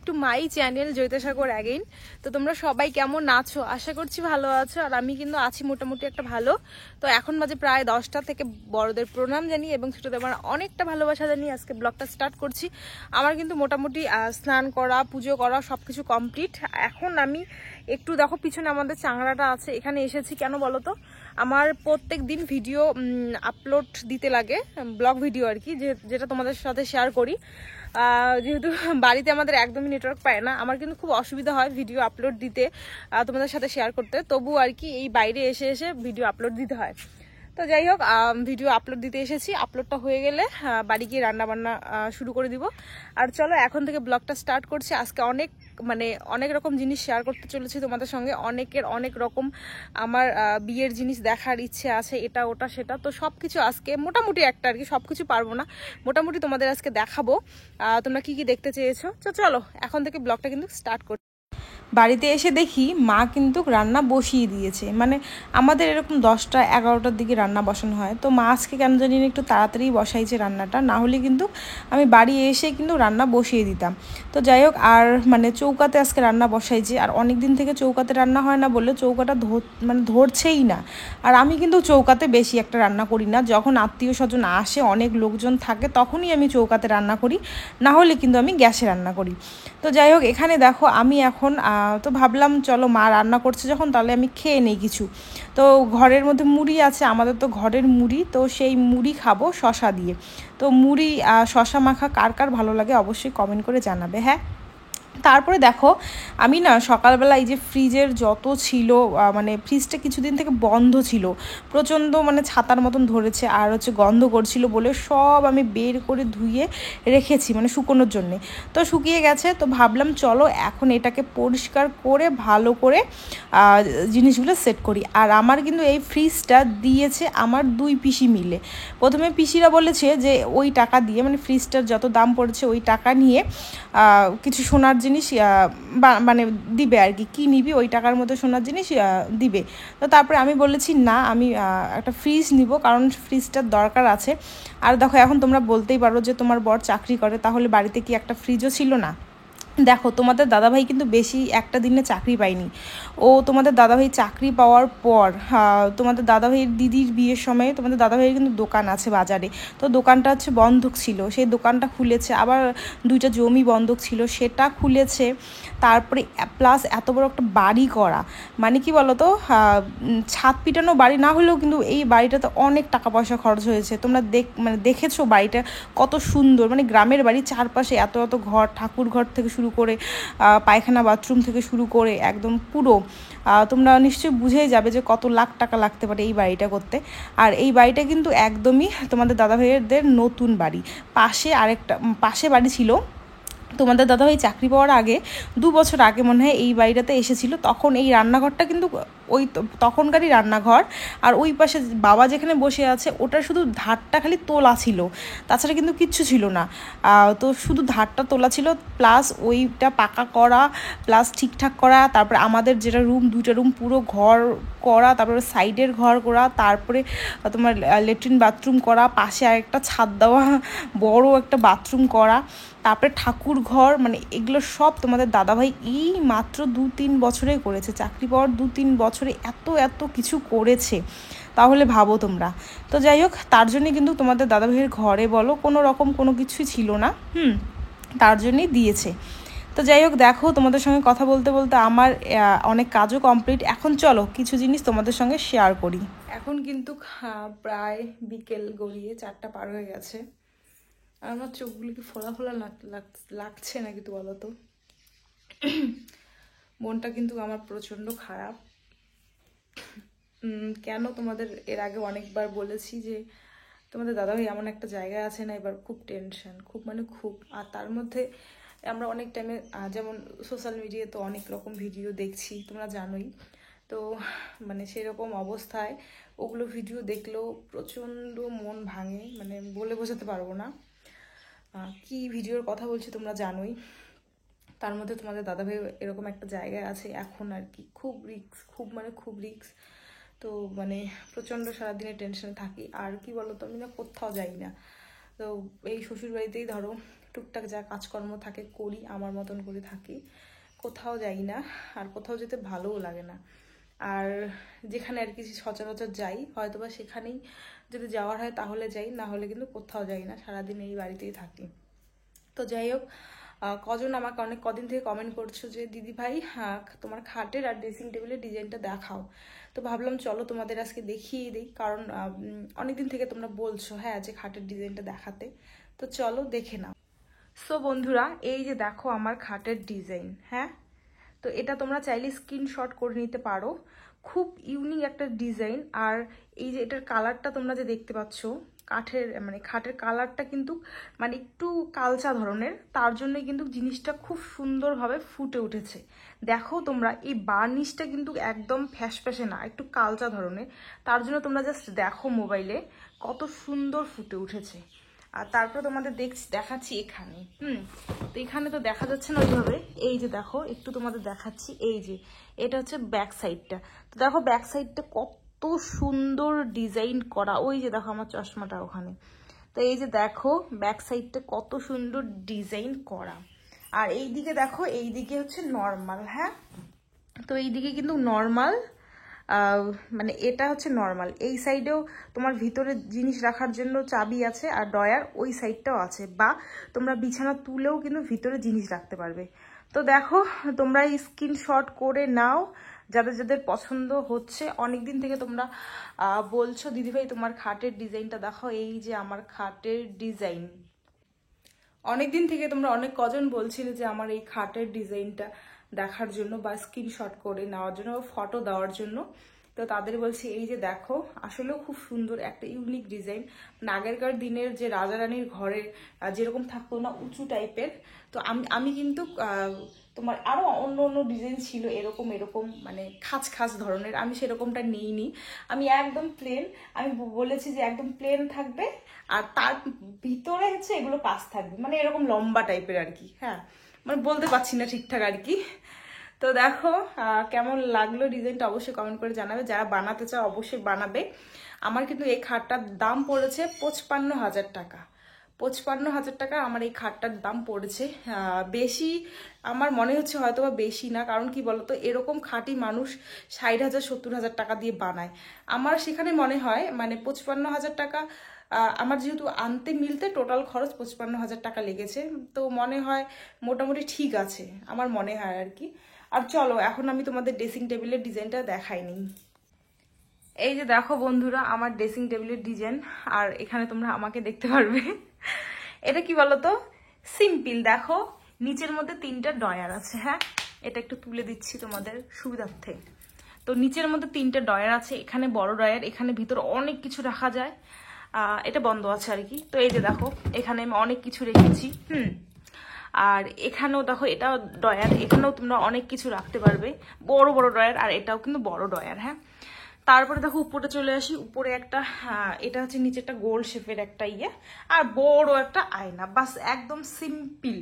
Back to my channel Joyita Sagar again. তো তোমরা সবাই কেমন আছো? আশা করছি ভালো আছো, আর আমি কিন্তু আছি মোটামুটি একটা ভালো। তো এখন বাজে প্রায় 10টা, থেকে বড়দের প্রণাম জানিয়ে এবং ছোটদের আমার অনেকটা ভালোবাসা জানিয়ে আজকে ব্লগটা স্টার্ট করছি। আমার কিন্তু মোটামুটি স্নান করা, পুজো করা সবকিছু কমপ্লিট। এখন আমি একটু দেখো পিছনে আমাদের চাংড়াটা আছে, এখানে এসেছি কেন বলো তো? আমার প্রত্যেক দিন ভিডিও আপলোড দিতে লাগে, ব্লগ ভিডিও আর কি, যেটা তোমাদের সাথে শেয়ার করি। যেহেতু বাড়িতে আমাদের একদমই নেটওয়ার্ক পায় না, আমার কিন্তু খুব অসুবিধা হয় ভিডিও আপলোড দিতে, তোমাদের সাথে শেয়ার করতে। তবু আর কি এই বাইরে এসে এসে ভিডিও আপলোড দিতে হয়। তো যাই হোক, ভিডিও আপলোড দিতে এসেছি। আপলোডটা হয়ে গেলে বাড়ি গিয়ে রান্নাবান্না শুরু করে দিব। আর চলো এখন থেকে ব্লগটা স্টার্ট করছি। আজকে অনেক রকম জিনিস শেয়ার করতে চলেছি তোমাদের সঙ্গে। অনেকের অনেক রকম আমার বিয়ের জিনিস দেখার ইচ্ছে আছে, এটা ওটা সেটা। তো সব কিছু আজকে মোটামুটি একটা আর কি, সব কিছু পারবো না, মোটামুটি তোমাদের আজকে দেখাবো। তোমরা কি কি দেখতে চেয়েছো। তো চলো এখন থেকে ব্লগটা কিন্তু স্টার্ট করছি। বাড়িতে এসে দেখি মা কিন্তু রান্না বসিয়ে দিয়েছে। মানে আমাদের এরকম 10টা 11টার দিকে রান্না বসানো হয়, তো মা আজকে কেন জানি না একটু তাড়াতাড়ি বসাইছে রান্নাটা, না হলে কিন্তু আমি বাড়ি এসে কিন্তু রান্না বসিয়ে দিতাম। তো যাই হোক, আর মানে চৌকাতে আজকে রান্না বসাইছে। আর অনেক দিন থেকে চৌকাতে রান্না হয় না বলে চৌকাটা ধরছেই না। আর আমি কিন্তু চৌকাতে বেশি একটা রান্না করি না, যখন আত্মীয় স্বজন আসে, অনেক লোকজন থাকে, তখনই আমি চৌকাতে রান্না করি, না হলে কিন্তু আমি গ্যাসে রান্না করি। তো যাই হোক, এখানে দেখো আমি এখন তো ভাবলাম চলো মা রান্না করছে যখন, তাহলে আমি খেয়ে নেই কিছু। তো ঘরের মধ্যে মুড়ি আছে, আমাদের তো ঘরের মুড়ি, তো সেই মুড়ি খাবো শশা দিয়ে। তো মুড়ি শশা মাখা কার কার ভালো লাগে অবশ্যই কমেন্ট করে জানাবে। হ্যাঁ, তারপরে দেখো আমি না সকালবেলা এই যে ফ্রিজের যত ছিল, মানে ফ্রিজটা কিছুদিন থেকে বন্ধ ছিল, প্রচণ্ড মানে ছাতার মতন ধরেছে আর হচ্ছে গন্ধ করছিল বলে সব আমি বের করে ধুয়ে রেখেছি মানে শুকোনোর জন্যে। তো শুকিয়ে গেছে, তো ভাবলাম চলো এখন এটাকে পরিষ্কার করে ভালো করে জিনিসগুলো সেট করি। আর আমার কিন্তু এই ফ্রিজটা দিয়েছে আমার 2 পিসি মিলে। প্রথমে পিসিরা বলেছে যে ওই টাকা দিয়ে, মানে ফ্রিজটার যত দাম পড়েছে ওই টাকা নিয়ে কিছু সোনার জিনিস মানে দিবে আর কি, কী নিবি ওই টাকার মধ্যে সোনার জিনিস দিবে। তো তারপরে আমি বলেছি না, আমি একটা ফ্রিজ নিব, কারণ ফ্রিজটার দরকার আছে। আর দেখো এখন তোমরা বলতেই পারো যে তোমার বর চাকরি করে, তাহলে বাড়িতে কি একটা ফ্রিজও ছিল না? দেখো তোমাদের দাদাভাই কিন্তু বেশি একটা দিনে চাকরি পায়নি। ও তোমাদের দাদাভাই চাকরি পাওয়ার পর তোমাদের দাদাভাইয়ের দিদির বিয়ের সময় তোমাদের দাদাভাইয়ের কিন্তু দোকান আছে বাজারে, তো দোকানটা হচ্ছে বন্ধক ছিল, সেই দোকানটা খুলেছে। আবার 2টা জমি বন্ধক ছিল, সেটা খুলেছে। তারপরে প্লাস এত বড় একটা বাড়ি করা, মানে কি বলতো, ছাদ পিটানো বাড়ি না হলেও কিন্তু এই বাড়িটাতে অনেক টাকা পয়সা খরচ হয়েছে। তোমরা দেখেছো বাড়িটা কত সুন্দর, মানে গ্রামের বাড়ি, চারপাশে এত এত ঘর, ঠাকুর ঘর থেকে শুরু করে পায়খানা বাথরুম থেকে শুরু করে একদম পুরো, তোমরা নিশ্চয়ই বুঝেই যাবে যে কত লাখ টাকা লাগতে পারে এই বাড়িটা করতে। আর এই বাড়িটা কিন্তু একদমই তোমাদের দাদাভাইয়েরদের নতুন বাড়ি। পাশে বাড়ি ছিল, তোমাদের দাদাভাই চাকরি পাওয়ার আগে 2 বছর আগে মনে হয় এই বাড়িটাতে এসেছিল। তখন এই রান্নাঘরটা কিন্তু ওই তখনকারই রান্নাঘর। আর ওই পাশে বাবা যেখানে বসে আছে ওটার শুধু ধারটা খালি তোলা ছিল, তাছাড়া কিন্তু কিচ্ছু ছিল না। তো শুধু ধারটা তোলা ছিল, প্লাস ওইটা পাকা করা, প্লাস ঠিকঠাক করা। তারপরে আমাদের যেটা রুম, 2টা রুম পুরো ঘর করা, তারপরে সাইডের ঘর করা, তারপরে তোমার লেট্রিন বাথরুম করা, পাশে আরেকটা ছাদ দেওয়া বড় একটা বাথরুম করা, তারপরে ঠাকুর ঘর, মানে এগুলো সব তোমাদের দাদাভাই এই মাত্র 2-3 বছরে করেছে। চাকরি পাওয়ার 2-3 বছরে এত কিছু করেছে, তাহলে ভাবো তোমরা। তো যাই হোক, তার জন্যে কিন্তু তোমাদের দাদাভাইয়ের ঘরে বলো কোনো রকম কোনো কিছুই ছিল না, তার জন্যই দিয়েছে। তো যাই হোক, দেখো তোমাদের সঙ্গে কথা বলতে বলতে আমার অনেক কাজও কমপ্লিট। এখন চলো কিছু জিনিস তোমাদের সঙ্গে শেয়ার করি। এখন কিন্তু প্রায় বিকেল গড়িয়ে 4টা পার হয়ে গেছে। আর আমার চোখগুলো কি ফোলা ফোলা লাগছে না কিন্তু বলো তো? মনটা কিন্তু আমার প্রচণ্ড খারাপ। কেন তোমাদের এর আগে অনেকবার বলেছি যে তোমাদের দাদাভাই এমন একটা জায়গায় আছে না, এবার খুব টেনশন, খুব মানে খুব। আর তার মধ্যে আমরা অনেক টাইমে যেমন সোশ্যাল মিডিয়ায় তো অনেক রকম ভিডিও দেখছি, তোমরা জানোই। তো মানে সেরকম অবস্থায় ওগুলো ভিডিও দেখলেও প্রচণ্ড মন ভাঙে, মানে বলে বোঝাতে পারবো না। কি ভিডিওর কথা বলছি তোমরা জানোই। তার মধ্যে তোমাদের দাদাভাই এরকম একটা জায়গায় আছে এখন আর কি, খুব রিস্ক, খুব মানে খুব রিস্ক। তো মানে প্রচণ্ড সারাদিনে টেনশনে থাকি। আর কি বলো তো, আমি না কোথাও যাই না। তো এই শ্বশুরবাড়িতেই ধরো টুকটাক যা কাজকর্ম থাকে করি, আমার মতন করে থাকি, কোথাও যাই না, আর কোথাও যেতে ভালোও লাগে না। আর যেখানে আর কি সচরাচর যাই হয়তোবা সেখানেই যদি যাওয়ার হয় তাহলে যাই, না হলে কিন্তু কোথাও যাই না, সারাদিন এই বাড়িতেই থাকি। তো যাই হোক, কজন আমাকে অনেক কদিন থেকে কমেন্ট করছো যে দিদি ভাই তোমার খাটের আর ড্রেসিং টেবিলের ডিজাইনটা দেখাও। তো ভাবলাম চলো তোমাদের আজকে দেখিয়ে দিই, কারণ অনেকদিন থেকে তোমরা বলছো হ্যাঁ যে খাটের ডিজাইনটা দেখাতে, তো চলো দেখে নাও। সো বন্ধুরা, এই যে দেখো আমার খাটের ডিজাইন, হ্যাঁ, তো এটা তোমরা চাইলে স্ক্রিনশট করে নিতে পারো। খুব ইউনিক একটা ডিজাইন। আর এই যে এটার কালারটা তোমরা যে দেখতে পাচ্ছ, কাঠের মানে খাটের কালারটা কিন্তু মানে একটু কালচা ধরনের, তার জন্য কিন্তু জিনিসটা খুব সুন্দরভাবে ফুটে উঠেছে। দেখো তোমরা এই বার্নিশটা কিন্তু একদম ফ্যাসফ্যাসে না, একটু কালচা ধরনের, তার জন্য তোমরা জাস্ট দেখো মোবাইলে কত সুন্দর ফুটে উঠেছে। আর তারপর তোমাদের দেখাচ্ছি এখানে, তো এখানে তো দেখা যাচ্ছে না ওইভাবে, এই যে দেখো একটু তোমাদের দেখাচ্ছি, এই যে এটা হচ্ছে ব্যাক সাইডটা। তো দেখো ব্যাক সাইডটা কত সুন্দর ডিজাইন করা, ওই যে দেখো আমার চশমাটা ওখানে। তো এই যে দেখো ব্যাক সাইডটা কত সুন্দর ডিজাইন করা। আর এই দিকে দেখো, এই দিকে হচ্ছে নর্মাল, হ্যাঁ, তো এই দিকে কিন্তু নর্মাল, মানে এটা হচ্ছে নর্মাল। এই সাইডেও তোমার ভিতরে জিনিস রাখার জন্য চাবি আছে, আর ডয়ার ওই সাইডটাও আছে, বা তোমরা বিছানা তুলেও কিন্তু ভিতরে জিনিস রাখতে পারবে। তো দেখো তোমরা স্ক্রিনশট করে নাও যাদের যাদের পছন্দ হচ্ছে। অনেকদিন থেকে তোমরা বলছো দিদিভাই তোমার খাটের ডিজাইনটা দেখো, এই যে আমার খাটের ডিজাইন। অনেকদিন থেকে তোমরা অনেক কজন বলছিলে যে আমার এই খাটের ডিজাইনটা দেখার জন্য, বা স্ক্রিনশট করে নেওয়ার জন্য, বা ফটো দেওয়ার জন্য। তো তাদের বলছি এই যে দেখো, আসলেও খুব সুন্দর একটা ইউনিক ডিজাইন। আগেরকার দিনের যে রাজা রানীর ঘরে যেরকম থাকতো না উঁচু টাইপের, তো আমি কিন্তু তোমার আরো অন্য অন্য ডিজাইন ছিল এরকম এরকম মানে খাঁজ খাঁজ ধরনের, আমি সেরকমটা নিইনি। আমি একদম প্লেন, আমি বলেছি যে একদম প্লেন থাকবে, আর তার ভিতরে হচ্ছে এগুলো কাজ থাকবে, মানে এরকম লম্বা টাইপের আর কি। হ্যাঁ, মানে বলতে পারছি না ঠিকঠাক আর কি। তো দেখো কেমন লাগলো ডিজাইনটা অবশ্যই কমেন্ট করে জানাবে। যারা বানাতে চাও অবশ্যই বানাবে। আমার কিন্তু এই খাটটার দাম পড়েছে 55,000 টাকা। 55,000 টাকা আমার এই খাটটার দাম পড়েছে। বেশি আমার মনে হচ্ছে হয়তো বা বেশি না, কারণ কি বলতো এরকম খাঁটি মানুষ 60,000 70,000 টাকা দিয়ে বানায়। আমার সেখানে মনে হয় মানে 55,000 টাকা, আমার যেহেতু আনতে মিলতে টোটাল খরচ 55,000 টাকা লেগেছে, তো মনে হয় মোটামুটি ঠিক আছে, আমার মনে হয় আর কি। আর চলো এখন আমি তোমাদের ড্রেসিং টেবিলের ডিজাইনটা দেখাইনি। এই যে দেখো বন্ধুরা আমার ড্রেসিং টেবিলের ডিজাইন, আর এখানে তোমরা আমাকে দেখতে পারবে। এটা কি বলতো, সিম্পল। দেখো নিচের মধ্যে 3টা ডয়ার আছে, হ্যাঁ, এটা একটু তুলে দিচ্ছি তোমাদের সুবিধার্থে। তো নিচের মধ্যে 3টা ডয়ার আছে, এখানে বড় ডয়ার, এখানে ভিতরে অনেক কিছু রাখা যায়। এটা বন্ধ আছে আর কি। তো এই যে দেখো এখানে আমি অনেক কিছু রেখেছি। আর এখানেও দেখো এটাও ডয়ার, এখানেও তোমরা অনেক কিছু রাখতে পারবে, বড় বড় ডয়ার, আর এটাও কিন্তু বড় ডয়ার। হ্যাঁ, তারপরে দেখো উপরে চলে আসি, উপরে একটা এটা হচ্ছে নিচে একটা গোল শেপের একটা ইয়ে, আর বড় একটা আয়না, বাস একদম সিম্পল।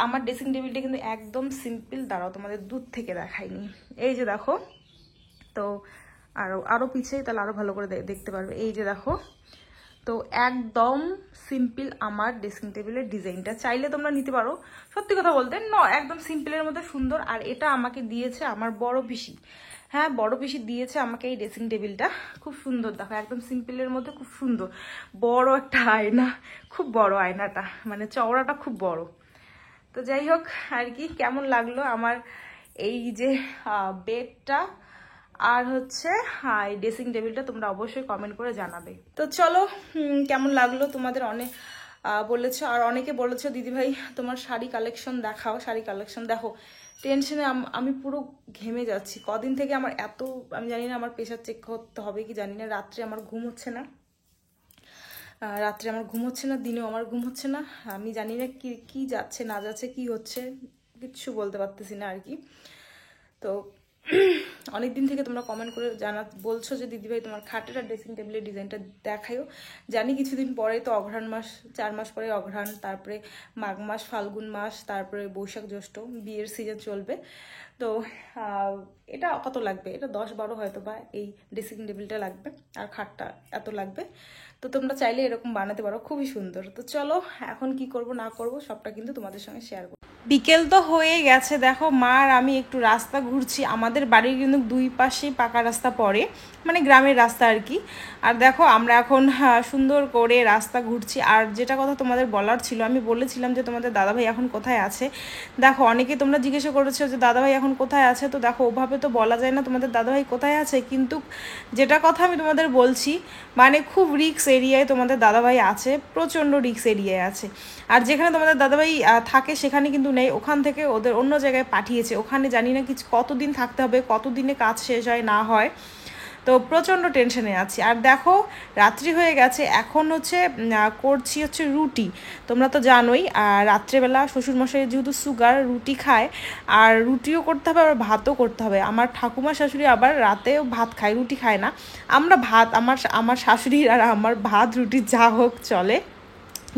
আমার ড্রেসিং টেবিলটা কিন্তু একদম সিম্পল। দাঁড়াও তোমাদের দূর থেকে দেখাইনি। এই যে দেখো, তো আরো পিছিয়ে তাহলে আরো ভালো করে দেখতে পারবে। এই যে দেখো, তো একদম সিম্পল আমার ড্রেসিং টেবিলের ডিজাইনটা, চাইলে তোমরা নিতে পারো। সত্যি কথা বলতে একদম সিম্পলের মধ্যে সুন্দর। আর এটা আমাকে দিয়েছে আমার বড় পিসি। হ্যাঁ, বড় পিসি দিয়েছে আমাকে এই ড্রেসিং টেবিলটা, খুব সুন্দর। দেখো একদম সিম্পলের মধ্যে খুব সুন্দর, বড় একটা আয়না, খুব বড় আয়নাটা, মানে চওড়াটা খুব বড়। তো যাই হোক আর কি, কেমন লাগলো আমার এই যে বেডটা আর হচ্ছে এই ড্রেসিং টেবিলটা, তোমরা অবশ্যই কমেন্ট করে জানাবে। তো চলো কেমন লাগলো তোমাদের, অনেক বলেছো, আর অনেকে বলেছো দিদিভাই তোমার শাড়ি কালেকশন দেখাও, শাড়ি কালেকশন দেখো। টেনশনে আমি পুরো ঘেমে যাচ্ছি কদিন থেকে। আমার এত, আমি জানি না আমার প্রেশার চেক করতে হবে কি জানি না, রাত্রে আমার ঘুম হচ্ছে না, দিনেও আমার ঘুম হচ্ছে না। আমি জানি না কি যাচ্ছে না যাচ্ছে, কি হচ্ছে কিচ্ছু বলতে পারতেছি না আর কি। তো অনেক দিন থেকে তোমরা কমেন্ট করে বলছো যে দিদিভাই তোমার খাটের আর ড্রেসিং টেবিলের ডিজাইনটা দেখাইও। জানি কিছুদিন পরে তো অঘ্রাণ মাস, 4 মাস পরে অঘ্রাণ, তারপরে মাঘ মাস, ফাল্গুন মাস, তারপরে বৈশাখ জ্যৈষ্ঠ, বিয়ের সিজন চলবে। তো এটা কত লাগবে, এটা 10-12 হয়তো বা এই ড্রেসিং টেবিলটা লাগবে আর খাটটা এত লাগবে। তো তোমরা চাইলে এরকম বানাতে পারো, খুবই সুন্দর। তো চলো এখন কি করব না করব সবটা কিন্তু তোমাদের সঙ্গে শেয়ার করব। বিকেল তো হয়ে গেছে, দেখো মা আর আমি একটু রাস্তা ঘুরছি। আমাদের বাড়ির কিন্তু দুই পাশেই পাকা রাস্তা পড়ে, মানে গ্রামের রাস্তা আর কি। আর দেখো আমরা এখন সুন্দর করে রাস্তা ঘুরছি। আর যেটা কথা তোমাদের বলার ছিল, আমি বলেছিলাম যে তোমাদের দাদাভাই এখন কোথায় আছে। দেখো অনেকে তোমরা জিজ্ঞাসা করেছো যে দাদাভাই এখন কোথায় আছে। তো দেখো ওভাবে তো বলা যায় না তোমাদের দাদাভাই কোথায় আছে, কিন্তু যেটা কথা আমি তোমাদের বলছি, মানে খুব রিস্ক এরিয়ায় তোমাদের দাদাভাই আছে, প্রচণ্ড রিস্ক এরিয়ায় আছে। আর যেখানে তোমাদের দাদাভাই থাকে সেখানে কিন্তু নেই, ওখান থেকে ওদের অন্য জায়গায় পাঠিয়েছে। ওখানে জানি না কিছু কতদিন থাকতে হবে, কতদিনে কাজ শেষ হয় না হয়। তো প্রচণ্ড টেনশনে আছি। আর দেখো রাত্রি হয়ে গেছে, এখন হচ্ছে করছি হচ্ছে রুটি। তোমরা তো জানোই রাত্রেবেলা শ্বশুরমশাই যেহেতু সুগার, রুটি খায়। আর রুটিও করতে হবে আবার ভাতও করতে হবে। আমার ঠাকুমা শাশুড়ি আবার রাতেও ভাত খায়, রুটি খায় না। আমরা ভাত, আমার শাশুড়ির আর আমার ভাত রুটি যা হোক চলে।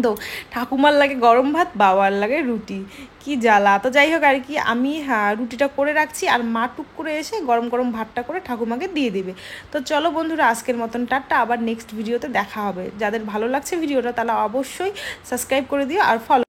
তো ঠাকুমার লাগে গরম ভাত, বাবার লাগে রুটি, কি জ্বালা। তো যাই হোক আর কি, আমি রুটিটা করে রাখছি আর মা টুক করে এসে গরম গরম ভাতটা করে ঠাকুমাকে দিয়ে দিবে। তো চলো বন্ধুরা, আজকের মতন টাটা, আবার নেক্সট ভিডিওতে দেখা হবে। যাদের ভালো লাগছে ভিডিওটা তারা অবশ্যই সাবস্ক্রাইব করে দিও আর ফলো